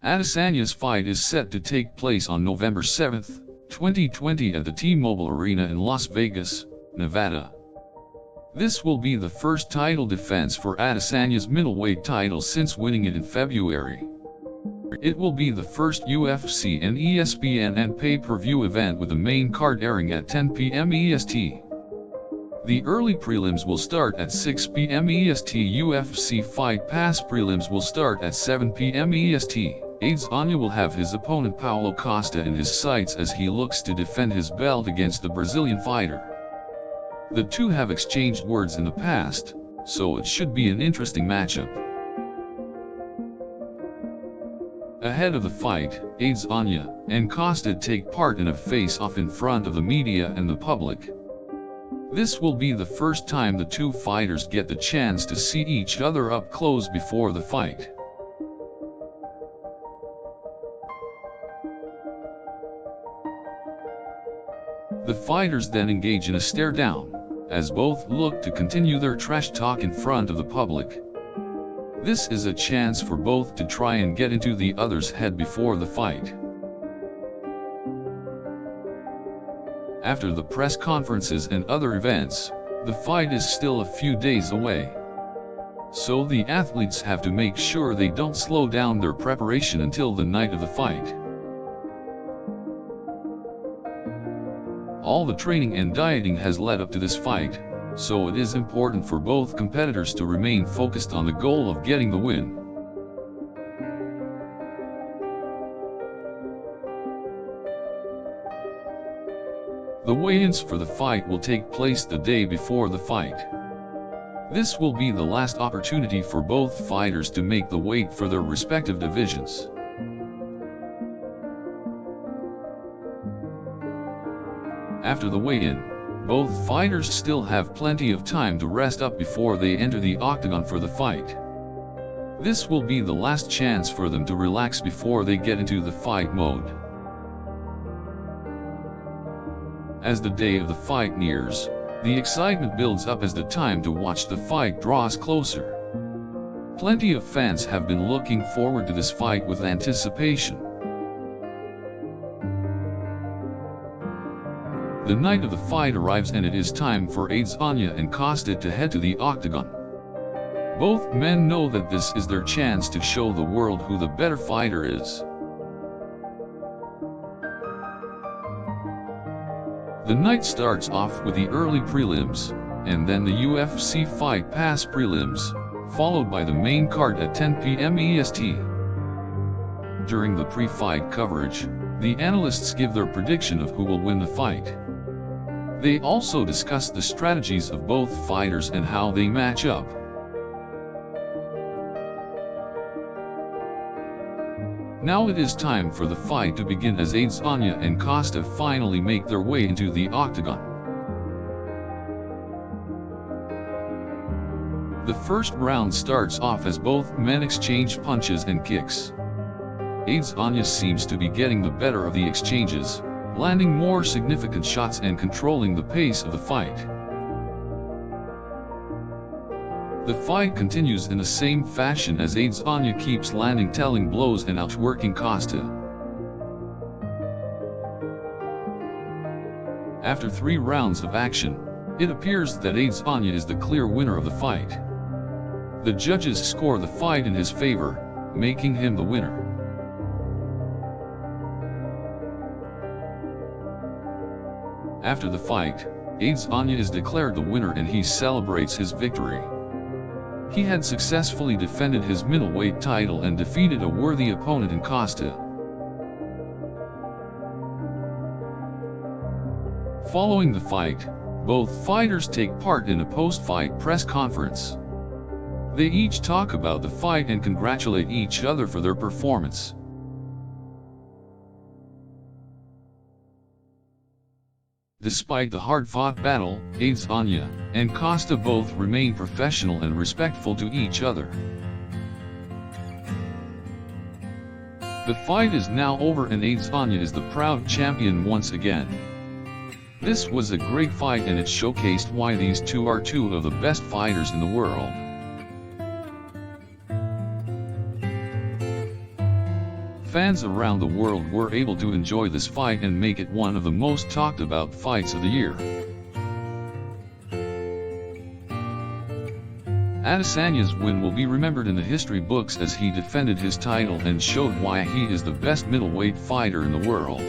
Adesanya's fight is set to take place on November 7, 2020 at the T-Mobile Arena in Las Vegas, Nevada. This will be the first title defense for Adesanya's middleweight title since winning it in February. It will be the first UFC and ESPN and pay-per-view event with the main card airing at 10 p.m. EST. The early prelims will start at 6 p.m. EST. UFC Fight Pass prelims will start at 7 p.m. EST. Adesanya will have his opponent Paulo Costa in his sights as he looks to defend his belt against the Brazilian fighter. The two have exchanged words in the past, so it should be an interesting matchup. Ahead of the fight, Adesanya and Costa take part in a face-off in front of the media and the public. This will be the first time the two fighters get the chance to see each other up close before the fight. The fighters then engage in a stare-down, as both look to continue their trash talk in front of the public. This is a chance for both to try and get into the other's head before the fight. After the press conferences and other events, the fight is still a few days away. So the athletes have to make sure they don't slow down their preparation until the night of the fight. All the training and dieting has led up to this fight, so it is important for both competitors to remain focused on the goal of getting the win. The weigh-ins for the fight will take place the day before the fight. This will be the last opportunity for both fighters to make the weight for their respective divisions. After the weigh-in, both fighters still have plenty of time to rest up before they enter the octagon for the fight. This will be the last chance for them to relax before they get into the fight mode. As the day of the fight nears, the excitement builds up as the time to watch the fight draws closer. Plenty of fans have been looking forward to this fight with anticipation. The night of the fight arrives and it is time for Adesanya and Costa to head to the octagon. Both men know that this is their chance to show the world who the better fighter is. The night starts off with the early prelims, and then the UFC Fight Pass prelims, followed by the main card at 10 p.m. EST. During the pre-fight coverage, the analysts give their prediction of who will win the fight. They also discuss the strategies of both fighters and how they match up. Now it is time for the fight to begin as Adesanya and Costa finally make their way into the octagon. The first round starts off as both men exchange punches and kicks. Adesanya seems to be getting the better of the exchanges, landing more significant shots and controlling the pace of the fight. The fight continues in the same fashion as Adesanya keeps landing telling blows and outworking Costa. After 3 rounds of action, it appears that Adesanya is the clear winner of the fight. The judges score the fight in his favor, making him the winner. After the fight, Adesanya is declared the winner and he celebrates his victory. He had successfully defended his middleweight title and defeated a worthy opponent in Costa. Following the fight, both fighters take part in a post-fight press conference. They each talk about the fight and congratulate each other for their performance. Despite the hard-fought battle, Adesanya and Costa both remain professional and respectful to each other. The fight is now over and Adesanya is the proud champion once again. This was a great fight and it showcased why these two are two of the best fighters in the world. fans around the world were able to enjoy this fight and make it one of the most talked about fights of the year. Adesanya's win will be remembered in the history books as he defended his title and showed why he is the best middleweight fighter in the world.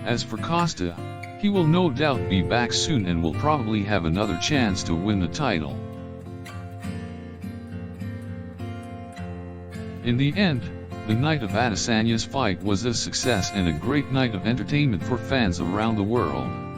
As for Costa, he will no doubt be back soon and will probably have another chance to win the title. In the end, the night of Adesanya's fight was a success and a great night of entertainment for fans around the world.